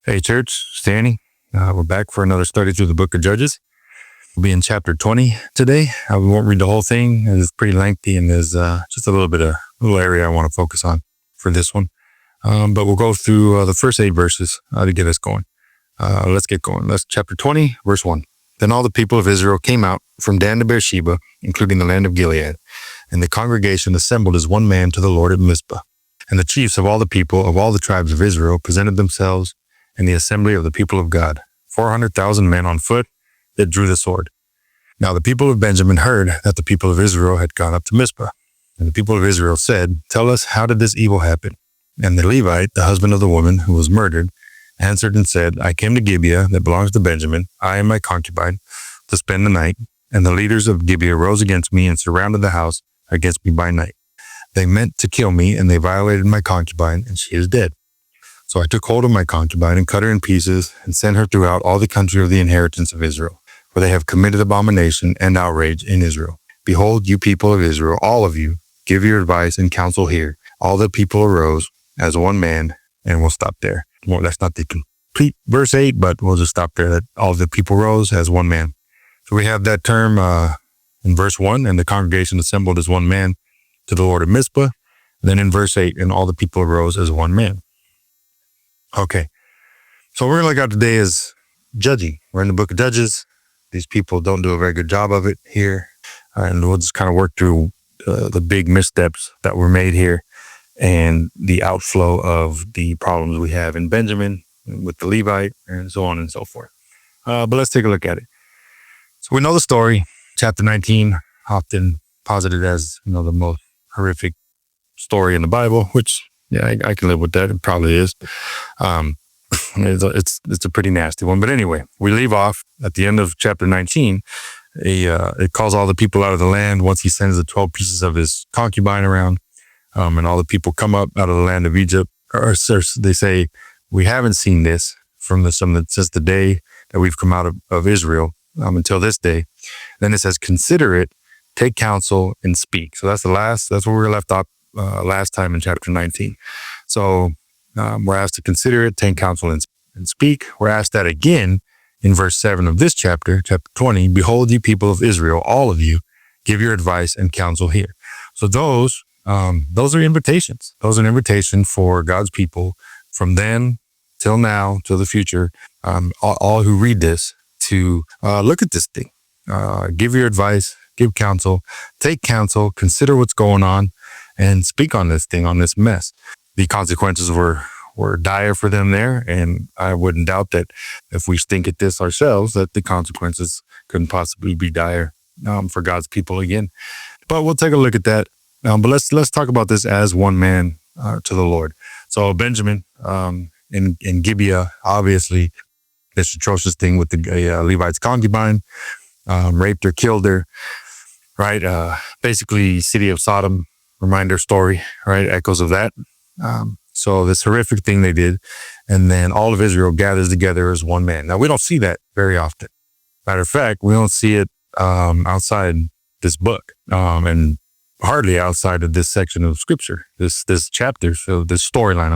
Hey, church, Stanny. We're back for another study through the book of Judges. We'll be in chapter 20 today. We won't read the whole thing. It's pretty lengthy, and there's just a little area I want to focus on for this one. But we'll go through the first 8 verses to get us going. Let's get going. Chapter 20, verse 1. Then all the people of Israel came out from Dan to Beersheba, including the land of Gilead, and the congregation assembled as one man to the Lord at Mizpah. And the chiefs of all the people of all the tribes of Israel presented themselves in the assembly of the people of God, 400,000 men on foot that drew the sword. Now the people of Benjamin heard that the people of Israel had gone up to Mizpah. And the people of Israel said, "Tell us, how did this evil happen?" And the Levite, the husband of the woman who was murdered, answered and said, "I came to Gibeah that belongs to Benjamin, I and my concubine, to spend the night. And the leaders of Gibeah rose against me and surrounded the house against me by night. They meant to kill me, and they violated my concubine, and she is dead. So I took hold of my concubine and cut her in pieces and sent her throughout all the country of the inheritance of Israel, for they have committed abomination and outrage in Israel. Behold, you people of Israel, all of you, give your advice and counsel here." All the people arose as one man, and we'll stop there. Well, that's not the complete verse 8, but we'll just stop there, that all the people rose as one man. So we have that term in verse 1, and the congregation assembled as one man to the Lord at Mizpah. Then in verse 8, and all the people arose as one man. Okay, so what we're going to look at today is judging. We're in the book of Judges. These people don't do a very good job of it here. And we'll just kind of work through the big missteps that were made here and the outflow of the problems we have in Benjamin with the Levite and so on and so forth. But let's take a look at it. So we know the story. Chapter 19, often posited as, the most horrific story in the Bible, which, yeah, I can live with that. It probably is. It's a pretty nasty one. But anyway, we leave off at the end of chapter 19. It calls all the people out of the land once he sends the 12 pieces of his concubine around. And all the people come up out of the land of Egypt. Or they say, "We haven't seen this since the day that we've come out of Israel until this day." Then it says, "Consider it, take counsel, and speak." So that's where we were left off last time in chapter 19. So we're asked to consider it, take counsel, and speak. We're asked that again in verse 7 of this chapter 20. "Behold, you people of Israel, all of you, give your advice and counsel here." So those are invitations. Those are an invitation for God's people from then till now, till the future, all who read this, to look at this thing, give your advice, give counsel, take counsel, consider what's going on, and speak on this thing, on this mess. The consequences were dire for them there, and I wouldn't doubt that if we stink at this ourselves, that the consequences couldn't possibly be dire for God's people again. But we'll take a look at that. But let's talk about this as one man to the Lord. So Benjamin in Gibeah, obviously, this atrocious thing with the Levite's concubine, raped her, killed her, right? Basically, city of Sodom, reminder story, right? Echoes of that. So this horrific thing they did, and then all of Israel gathers together as one man. Now, we don't see that very often. Matter of fact, we don't see it outside this book, and hardly outside of this section of scripture, this chapter, so this storyline,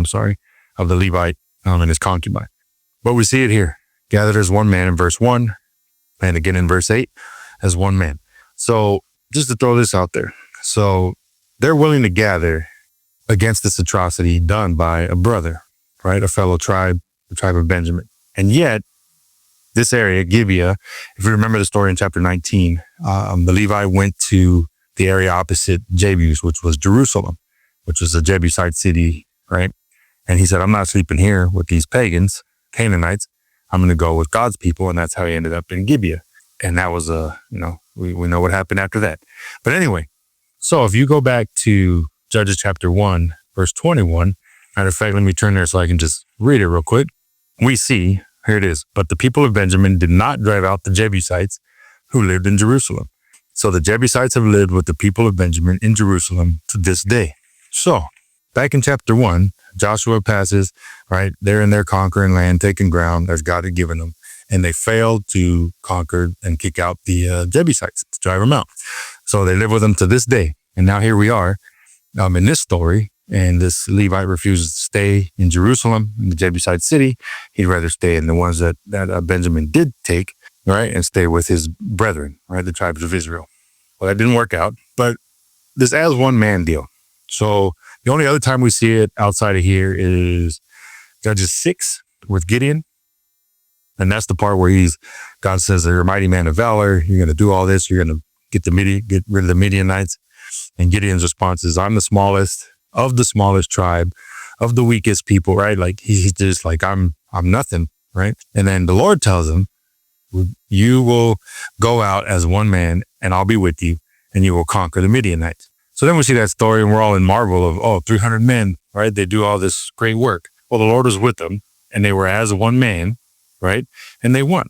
of the Levite and his concubine. But we see it here, gathered as one man in verse 1, and again in verse 8 as one man. So just to throw this out there. So they're willing to gather against this atrocity done by a brother, right? A fellow tribe, the tribe of Benjamin. And yet, this area, Gibeah, if you remember the story in chapter 19, the Levite went to the area opposite Jebus, which was Jerusalem, which was a Jebusite city, right? And he said, "I'm not sleeping here with these pagans, Canaanites. I'm going to go with God's people." And that's how he ended up in Gibeah. And that was we know what happened after that. But anyway, so if you go back to Judges chapter 1, verse 21, matter of fact, let me turn there so I can just read it real quick. We see, here it is, "But the people of Benjamin did not drive out the Jebusites who lived in Jerusalem. So the Jebusites have lived with the people of Benjamin in Jerusalem to this day." So back in chapter 1, Joshua passes, right? They're in their conquering land, taking ground as God had given them. And they failed to conquer and kick out the Jebusites, to drive them out. So they live with them to this day. And now here we are in this story, And this Levite refuses to stay in Jerusalem, in the Jebusite city. He'd rather stay in the ones that Benjamin did take, right? And stay with his brethren, right? The tribes of Israel. Well, that didn't work out, but this as one man deal. So the only other time we see it outside of here is Judges 6 with Gideon. And that's the part where God says, you're a mighty man of valor. You're going to do all this. You're going to get rid of the Midianites. And Gideon's response is, I'm the smallest of the smallest tribe, of the weakest people, right? Like he's just like, I'm nothing, right? And then the Lord tells him, you will go out as one man and I'll be with you and you will conquer the Midianites. So then we see that story and we're all in marvel of, 300 men, right? They do all this great work. Well, the Lord was with them and they were as one man, right? And they won.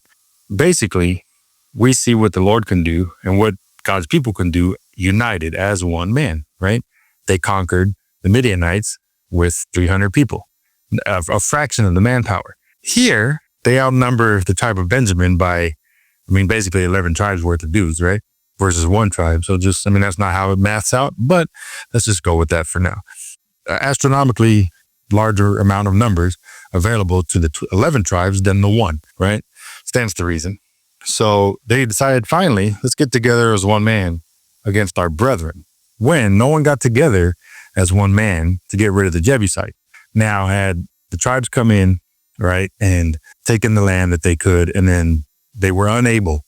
Basically, we see what the Lord can do and what God's people can do united as one man, right? They conquered the Midianites with 300 people, a fraction of the manpower. Here, they outnumber the tribe of Benjamin by, basically 11 tribes worth of dudes, right? Versus one tribe. So that's not how it maths out, but let's just go with that for now. Astronomically larger amount of numbers available to the 11 tribes than the one, right? Stands to reason. So they decided, finally, let's get together as one man against our brethren. When no one got together as one man to get rid of the Jebusite. Now, had the tribes come in, right, and taken the land that they could, and then they were unable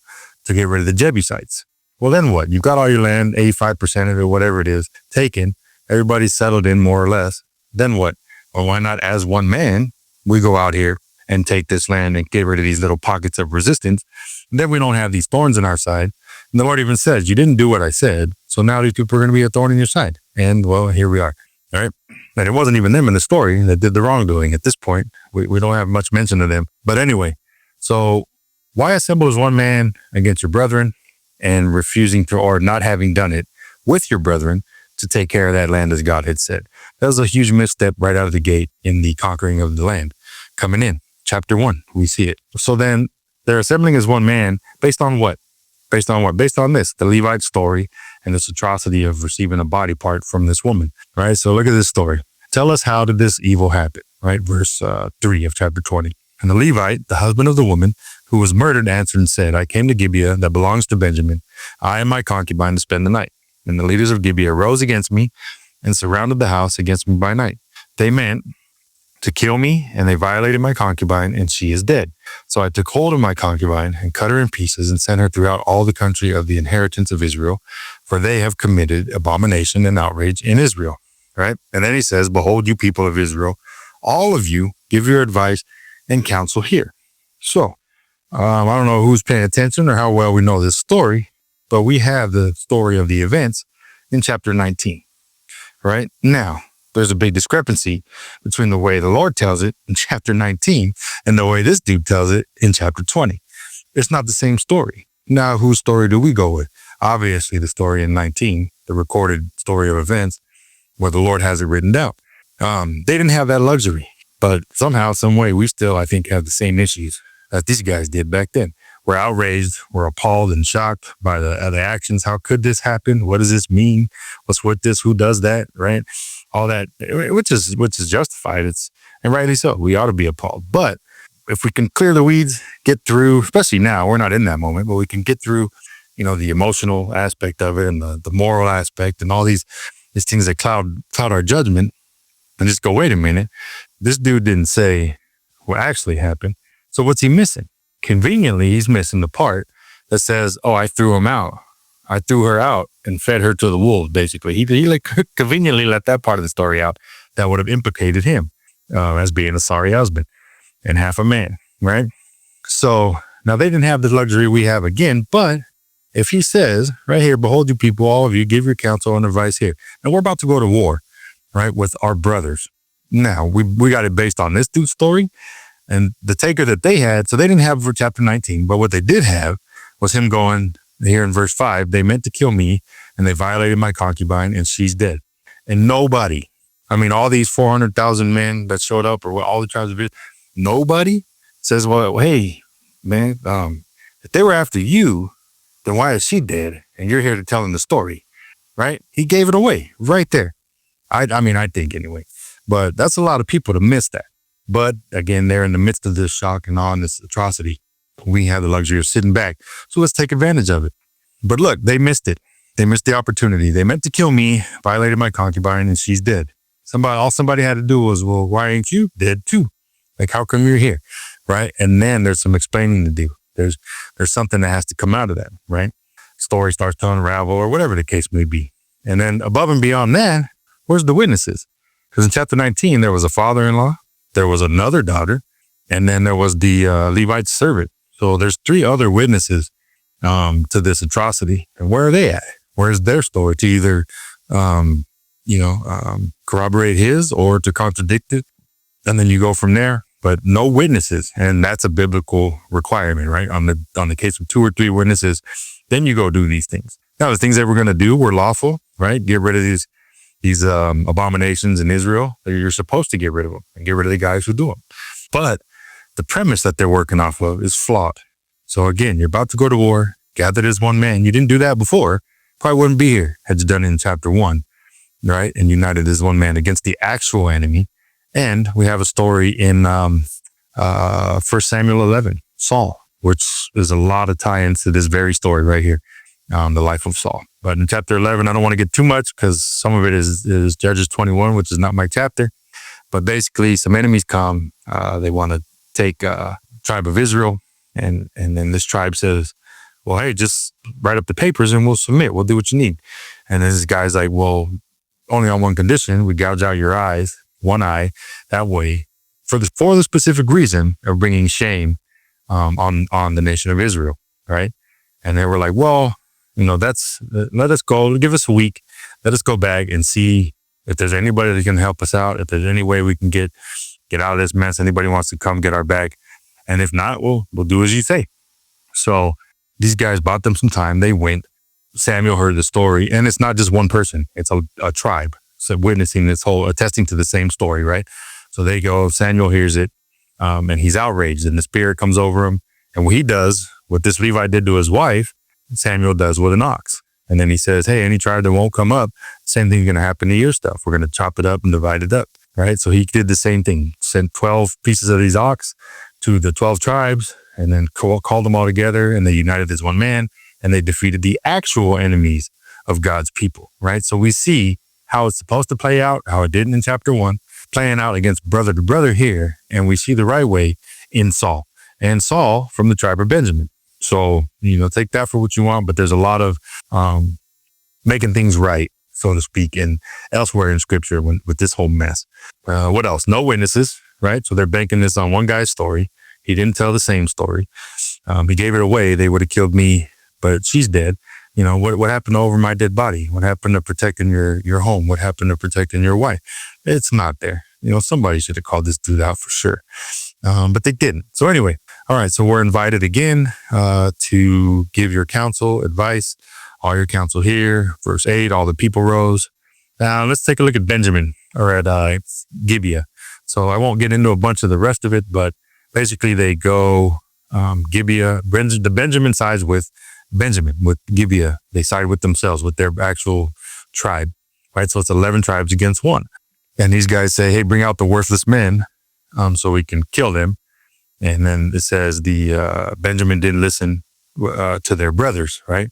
to get rid of the Jebusites. Well, then what? You've got all your land, 85% of it, whatever it is, taken. Everybody's settled in more or less. Then what? Well, why not as one man, we go out here and take this land and get rid of these little pockets of resistance. And then we don't have these thorns on our side. And the Lord even says, you didn't do what I said. So now these people are going to be a thorn in your side. And well, here we are. All right. And it wasn't even them in the story that did the wrongdoing at this point. We don't have much mention of them. But anyway, so why assemble as one man against your brethren and refusing to, or not having done it with your brethren to take care of that land as God had said? That was a huge misstep right out of the gate in the conquering of the land. Coming in, chapter 1, we see it. So then they're assembling as one man based on what? Based on what? Based on this, the Levite story and this atrocity of receiving a body part from this woman, right? So look at this story. Tell us, how did this evil happen, right? Verse 3 of chapter 20. And the Levite, the husband of the woman who was murdered, answered and said, I came to Gibeah that belongs to Benjamin, I and my concubine, to spend the night. And the leaders of Gibeah rose against me and surrounded the house against me by night. They meant to kill me, and they violated my concubine, and she is dead. So I took hold of my concubine and cut her in pieces and sent her throughout all the country of the inheritance of Israel, for they have committed abomination and outrage in Israel. Right? And then he says, behold, you people of Israel, all of you, give your advice and counsel here. So I don't know who's paying attention or how well we know this story, but we have the story of the events in chapter 19. Right? Now, there's a big discrepancy between the way the Lord tells it in chapter 19 and the way this dude tells it in chapter 20. It's not the same story. Now, whose story do we go with? Obviously, the story in 19, the recorded story of events where the Lord has it written down. They didn't have that luxury, but somehow, some way, we still, I think, have the same issues that these guys did back then. We're outraged, we're appalled and shocked by the actions. How could this happen? What does this mean? What's with this? Who does that? Right? All that, which is justified. And rightly so. We ought to be appalled. But if we can clear the weeds, get through, especially now, we're not in that moment, but we can get through, the emotional aspect of it and the moral aspect and all these things that cloud our judgment, and just go, wait a minute, this dude didn't say what actually happened. So what's he missing? Conveniently, he's missing the part that says, oh, I threw him out. I threw her out and fed her to the wolves, basically. He conveniently let that part of the story out that would have implicated him as being a sorry husband and half a man, right? So now they didn't have the luxury we have again, but if he says right here, behold, you people, all of you, give your counsel and advice here. And we're about to go to war, right, with our brothers. Now, we got it based on this dude's story and the taker that they had. So they didn't have for chapter 19, but what they did have was him going here in verse 5, they meant to kill me and they violated my concubine and she's dead. And nobody, all these 400,000 men that showed up or all the tribes of Israel, nobody says, well, hey, man, if they were after you, then why is she dead? And you're here to tell them the story, right? He gave it away right there. I mean, I think anyway. But that's a lot of people to miss that. But again, they're in the midst of this shock and awe and this atrocity. We have the luxury of sitting back. So let's take advantage of it. But look, they missed it. They missed the opportunity. They meant to kill me, violated my concubine, and she's dead. All somebody had to do was, well, why ain't you dead too? Like, how come you're here? Right? And then there's some explaining to do. There's something that has to come out of that, right? Story starts to unravel or whatever the case may be. And then above and beyond that, where's the witnesses? Because in chapter 19, there was a father-in-law, there was another daughter, and then there was the Levite servant. So there's 3 other witnesses to this atrocity. And where are they at? Where's their story to either, corroborate his or to contradict it? And then you go from there, but no witnesses. And that's a biblical requirement, right? On the case of 2 or 3 witnesses, then you go do these things. Now, the things that we're going to do were lawful, right? Get rid of these abominations in Israel. You're supposed to get rid of them and get rid of the guys who do them. But the premise that they're working off of is flawed. So again, you're about to go to war, gathered as one man. You didn't do that before. Probably wouldn't be here had you done it in chapter 1, right? And united as one man against the actual enemy. And we have a story in 1 Samuel 11, Saul, which is a lot of tie-ins to this very story right here, the life of Saul. But in chapter 11, I don't want to get too much because some of it is Judges 21, which is not my chapter. But basically, some enemies come. They want to take tribe of Israel. And then this tribe says, well, hey, just write up the papers and we'll submit. We'll do what you need. And then this guy's like, well, only on one condition. We gouge out your eyes, one eye, that way, for the specific reason of bringing shame on the nation of Israel, right? And they were like, well, let us go, give us a week. Let us go back and see if there's anybody that can help us out. If there's any way we can get out of this mess. Anybody wants to come get our back. And if not, we'll do as you say. So these guys bought them some time. They went. Samuel heard the story. And it's not just one person. It's a tribe. So witnessing this whole, attesting to the same story, right? So they go, Samuel hears it, and he's outraged. And the spirit comes over him. And what he does, what this Levite did to his wife, Samuel does with an ox. And then he says, hey, any tribe that won't come up, same thing's going to happen to your stuff. We're going to chop it up and divide it up, right? So he did the same thing, sent 12 pieces of these ox to the 12 tribes and then called them all together, and they united as one man, and they defeated the actual enemies of God's people, right? So we see how it's supposed to play out, how it didn't in chapter 1, playing out against brother to brother here, and we see the right way in Saul. And Saul from the tribe of Benjamin. So, take that for what you want, but there's a lot of making things right, so to speak, and elsewhere in scripture with this whole mess. What else? No witnesses, right? So they're banking this on one guy's story. He didn't tell the same story. He gave it away. They would have killed me, but she's dead. What happened over my dead body? What happened to protecting your home? What happened to protecting your wife? It's not there. Somebody should have called this dude out for sure. But they didn't. So anyway, all right. So we're invited again to give your counsel, advice, all your counsel here. Verse 8, all the people rose. Now let's take a look at Benjamin, or at Gibeah. So I won't get into a bunch of the rest of it, but basically they go Gibeah. The Benjamin sides with Benjamin, with Gibeah. They side with themselves, with their actual tribe, right? So it's 11 tribes against 1. And these guys say, hey, bring out the worthless men so we can kill them. And then it says the Benjamin didn't listen to their brothers, right?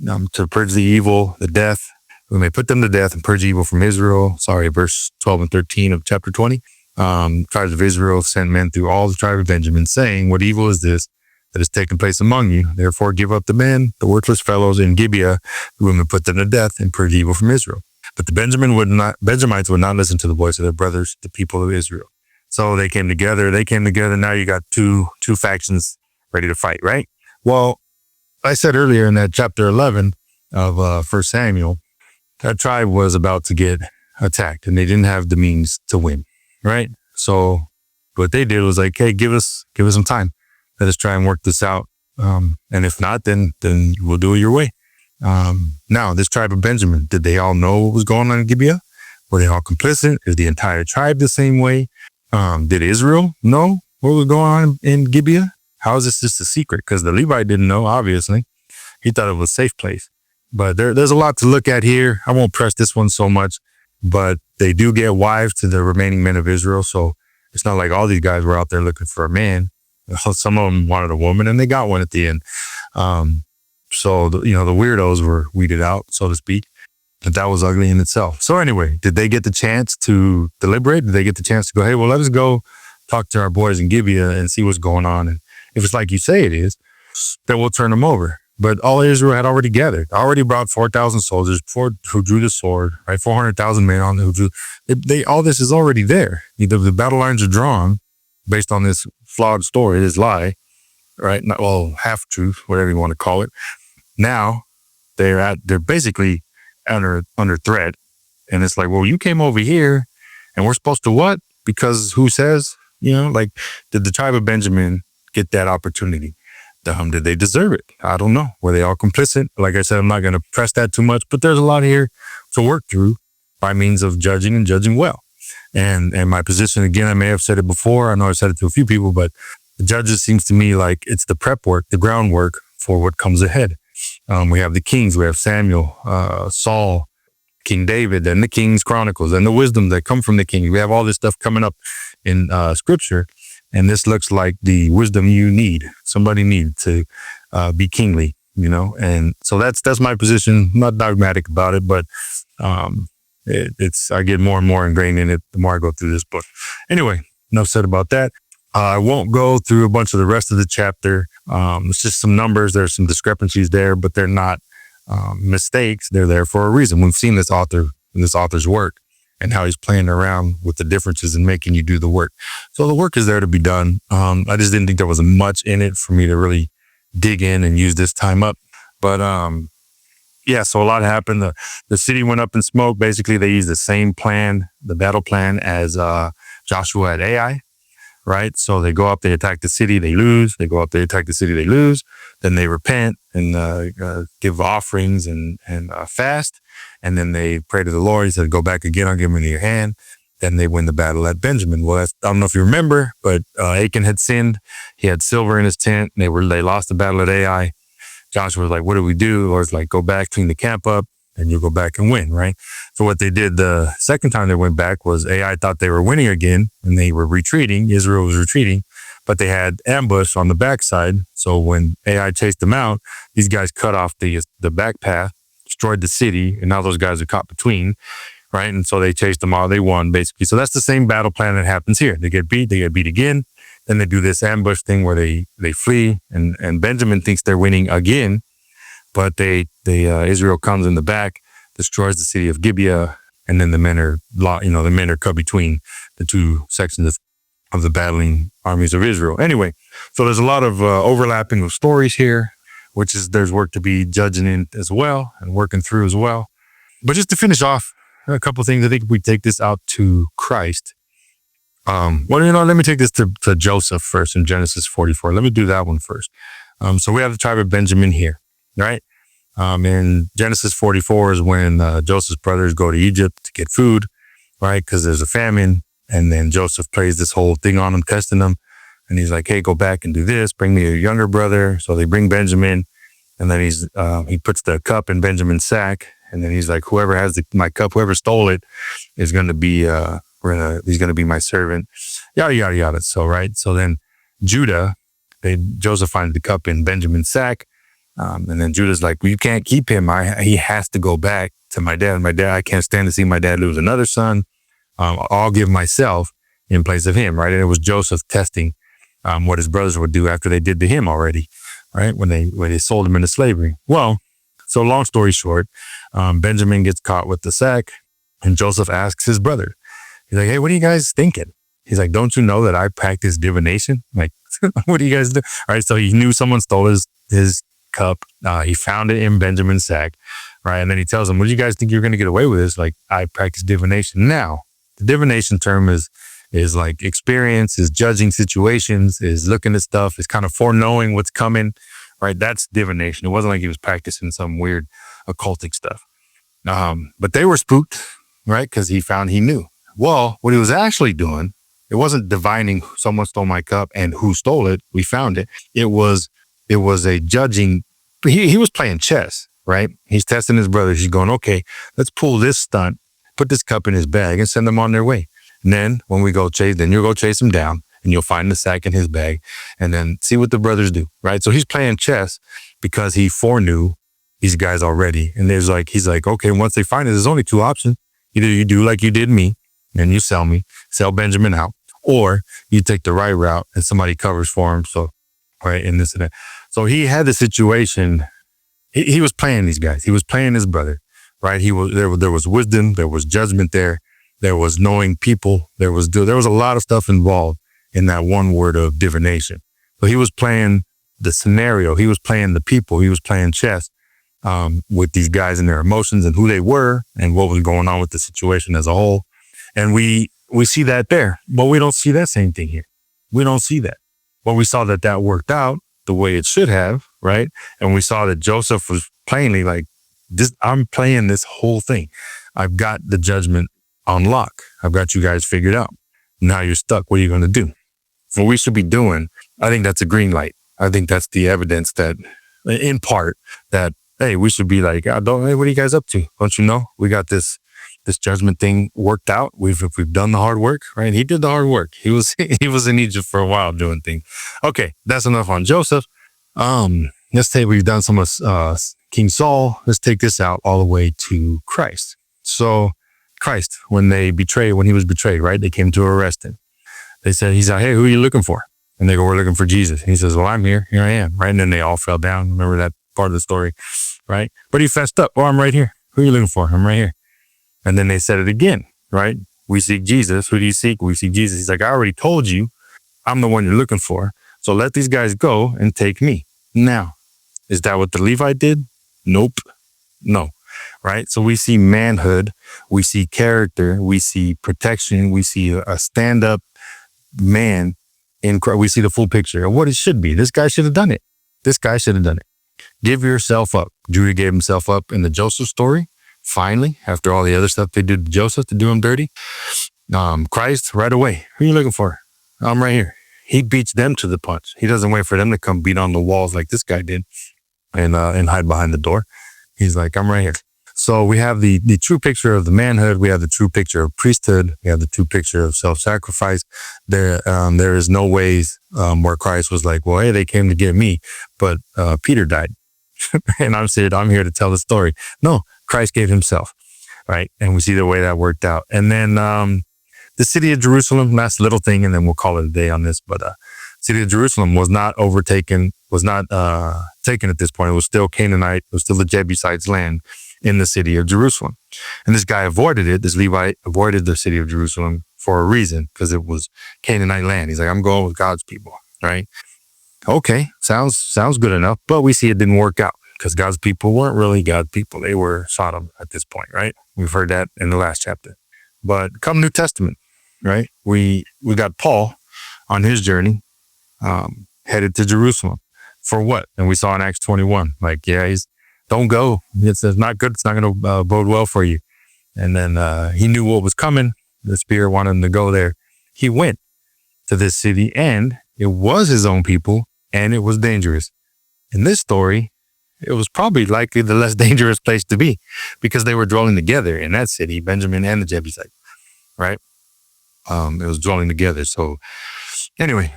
To purge the evil, the death. We may put them to death and purge evil from Israel. Verse 12 and 13 of chapter 20. Tribes of Israel sent men through all the tribe of Benjamin, saying, what evil is this that has taken place among you? Therefore give up the men, the worthless fellows in Gibeah, the women put them to death and purge evil from Israel. But the Benjamites would not listen to the voice of their brothers, the people of Israel. So they came together. Now you got two factions ready to fight, right? Well, I said earlier in that chapter 11 of 1 Samuel, that tribe was about to get attacked and they didn't have the means to win, right? So what they did was like, hey, give us some time. Let us try and work this out. And if not, then we'll do it your way. Now, this tribe of Benjamin, did they all know what was going on in Gibeah? Were they all complicit? Is the entire tribe the same way? Did Israel know what was going on in Gibeah? How is this just a secret? Because the Levite didn't know, obviously. He thought it was a safe place. But there's a lot to look at here. I won't press this one so much. but they do get wives to the remaining men of Israel. So it's not like all these guys were out there looking for a man. Some of them wanted a woman, and they got one at the end. So the weirdos were weeded out, so to speak. But that was ugly in itself. So anyway, did they get the chance to deliberate? Did they get the chance to go, hey, well, let us go talk to our boys in Gibeah and see what's going on? And if it's like you say it is, then we'll turn them over. But all Israel had already gathered, already brought 4,000 soldiers who drew the sword, right? 400,000 men on who drew. All this is already there. The battle lines are drawn based on this flawed story, this lie, right? Half truth, whatever you want to call it. Now they're basically under threat. And it's like, well, you came over here and we're supposed to what? Because who says, did the tribe of Benjamin get that opportunity? Did they deserve it? I don't know. Were they all complicit? Like I said, I'm not going to press that too much, but there's a lot here to work through by means of judging and judging well. And my position, again, I may have said it before. I know I've said it to a few people, but the judges seems to me like it's the prep work, the groundwork for what comes ahead. We have the kings, we have Samuel, Saul, King David, and the King's Chronicles, and the wisdom that come from the king. We have all this stuff coming up in scripture, and this looks like the wisdom somebody need to be kingly, and so that's my position. I'm not dogmatic about it, but I get more and more ingrained in it the more I go through this book. Anyway, enough said about that. I won't go through a bunch of the rest of the chapter. It's just some numbers. There's some discrepancies there, but they're not mistakes. They're there for a reason. We've seen this author's work and how he's playing around with the differences and making you do the work. So the work is there to be done. I just didn't think there was much in it for me to really dig in and use this time up. But so a lot happened. The city went up in smoke. Basically, they used the same plan, the battle plan, as Joshua at Ai. Right. So they go up, they attack the city, they lose. They go up, they attack the city, they lose. Then they repent and give offerings and fast. And then they pray to the Lord. He said, go back again. I'll give them into your hand. Then they win the battle at Benjamin. Well, I don't know if you remember, but Achan had sinned. He had silver in his tent. They lost the battle at Ai. Joshua was like, what do we do? The Lord's like, go back, clean the camp up, and you'll go back and win, right? So what they did the second time they went back was Ai thought they were winning again, and they were retreating. Israel was retreating, but they had ambush on the backside. So when Ai chased them out, these guys cut off the back path, destroyed the city, and now those guys are caught between, right? And so they chased them all. They won, basically. So that's the same battle plan that happens here. They get beat again. Then they do this ambush thing where they flee, and Benjamin thinks they're winning again. But Israel comes in the back, destroys the city of Gibeah, and then the men are cut between the two sections of the battling armies of Israel. Anyway, so there's a lot of overlapping of stories here, there's work to be judging in as well and working through as well. But just to finish off, a couple of things. I think we take this out to Christ. Let me take this to Joseph first in Genesis 44. Let me do that one first. So we have the tribe of Benjamin here. Right. In Genesis 44 is when Joseph's brothers go to Egypt to get food, right? Because there's a famine. And then Joseph plays this whole thing on them, testing them. And he's like, hey, go back and do this. Bring me a younger brother. So they bring Benjamin. And then he puts the cup in Benjamin's sack. And then he's like, whoever has my cup, whoever stole it is going to be, he's going to be my servant. Yada, yada, yada. So, right. So then Joseph finds the cup in Benjamin's sack. And then Judah's like, well, you can't keep him. He has to go back to my dad. I can't stand to see my dad lose another son. I'll give myself in place of him, right? And it was Joseph testing what his brothers would do after they did to him already, right? When they sold him into slavery. Well, so long story short, Benjamin gets caught with the sack, and Joseph asks his brother. He's like, hey, what are you guys thinking? He's like, don't you know that I practice divination? Like, what do you guys do? All right, so he knew someone stole his cup. He found it in Benjamin's sack, right? And then he tells him, what do you guys think you're going to get away with this? Like, I practice divination. Now, the divination term is like experience, is judging situations, is looking at stuff, is kind of foreknowing what's coming, right? That's divination. It wasn't like he was practicing some weird occultic stuff. But they were spooked, right? Because he knew. Well, what he was actually doing, it wasn't divining someone stole my cup and who stole it. We found it. It was a judging. He was playing chess, right? He's testing his brothers. He's going, okay, let's pull this stunt put this cup in his bag and send them on their way. And then when we go chase, then you'll go chase him down and you'll find the sack in his bag and then see what the brothers do, right? So he's playing chess because he foreknew these guys already. And he's like, okay, once they find it, there's only two options. Either you do like you did me and you sell Benjamin out, or you take the right route and somebody covers for him. So, right, and this and that. So he had the situation. He was playing these guys. He was playing his brother, right? There was wisdom. There was judgment there. There was knowing people. There was a lot of stuff involved in that one word of divination. So he was playing the scenario. He was playing the people. He was playing chess with these guys and their emotions and who they were and what was going on with the situation as a whole. And we see that there, but we don't see that same thing here. We don't see that. But we saw that worked out the way it should have, right? And we saw that Joseph was plainly like, I'm playing this whole thing. I've got the judgment on lock. I've got you guys figured out. Now you're stuck. What are you going to do? What we should be doing, I think that's a green light. I think that's the evidence that, in part, that, hey, we should be like, hey, what are you guys up to? Don't you know? We got this judgment thing worked out. We've done the hard work, right? He did the hard work. He was in Egypt for a while doing things. Okay, that's enough on Joseph. Let's say we've done some of King Saul. Let's take this out all the way to Christ. So Christ, when he was betrayed, right? They came to arrest him. He's like, hey, who are you looking for? And they go, we're looking for Jesus. And he says, well, I'm here. Here I am. Right. And then they all fell down. Remember that part of the story, right? But he fessed up. Oh, I'm right here. Who are you looking for? I'm right here. And then they said it again, right? We seek Jesus. Who do you seek? We seek Jesus. He's like, I already told you I'm the one you're looking for. So let these guys go and take me. Now, is that what the Levite did? Nope. No. Right? So we see manhood. We see character. We see protection. We see a stand-up man in Christ. We see the full picture of what it should be. This guy should have done it. This guy should have done it. Give yourself up. Judah gave himself up in the Joseph story. Finally, after all the other stuff they did to Joseph to do him dirty, Christ, right away. Who are you looking for? I'm right here. He beats them to the punch. He doesn't wait for them to come beat on the walls like this guy did and hide behind the door. He's like, I'm right here. So we have the true picture of the manhood. We have the true picture of priesthood. We have the true picture of self-sacrifice. There is no ways where Christ was like, well, hey, they came to get me, but Peter died. And I'm here to tell the story. No, Christ gave himself, right? And we see the way that worked out. And then the city of Jerusalem, last little thing, and then we'll call it a day on this. But city of Jerusalem was not taken at this point. It was still Canaanite. It was still the Jebusites' land in the city of Jerusalem. And this guy avoided it. This Levite avoided the city of Jerusalem for a reason, because it was Canaanite land. He's like, I'm going with God's people, right? Okay, sounds good enough. But we see it didn't work out because God's people weren't really God's people. They were Sodom at this point, right? We've heard that in the last chapter. But come New Testament, right? We got Paul on his journey, headed to Jerusalem. For what? And we saw in Acts 21, like, yeah, don't go. It's not good. It's not going to bode well for you. And then he knew what was coming. The Spirit wanted him to go there. He went to this city, and it was his own people, and it was dangerous. In this story, it was probably likely the less dangerous place to be, because they were dwelling together in that city, Benjamin and the Jebusite, right? It was dwelling together. So anyway,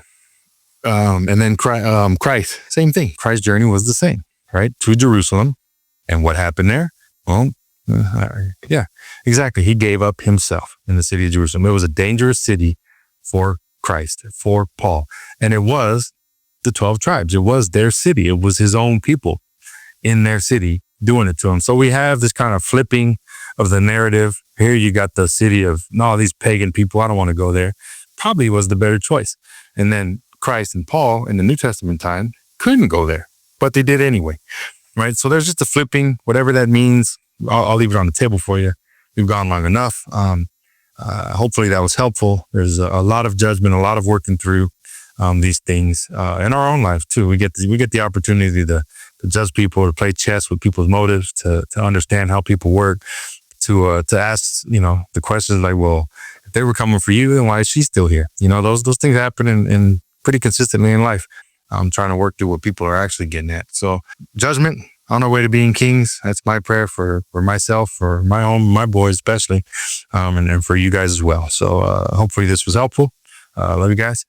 and then Christ, same thing. Christ's journey was the same, right? To Jerusalem. And what happened there? Well, yeah, exactly. He gave up himself in the city of Jerusalem. It was a dangerous city for Christ, for Paul. And it was the 12 tribes. It was their city. It was his own people in their city doing it to him. So we have this kind of flipping of the narrative. Here you got the city of, no, these pagan people, I don't want to go there. Probably was the better choice. And then Christ and Paul in the New Testament time couldn't go there, but they did anyway. Right. So there's just a flipping, whatever that means. I'll leave it on the table for you. We've gone long enough. Hopefully that was helpful. There's a lot of judgment, a lot of working through these things in our own lives too. We get the opportunity to judge people, to play chess with people's motives, to understand how people work, to ask, the questions like, well, if they were coming for you, then why is she still here? Those things happen in pretty consistently in life. I'm trying to work through what people are actually getting at. So judgment, on our way to being kings. That's my prayer for myself, for my home, my boys especially, and for you guys as well. So hopefully this was helpful. Love you guys.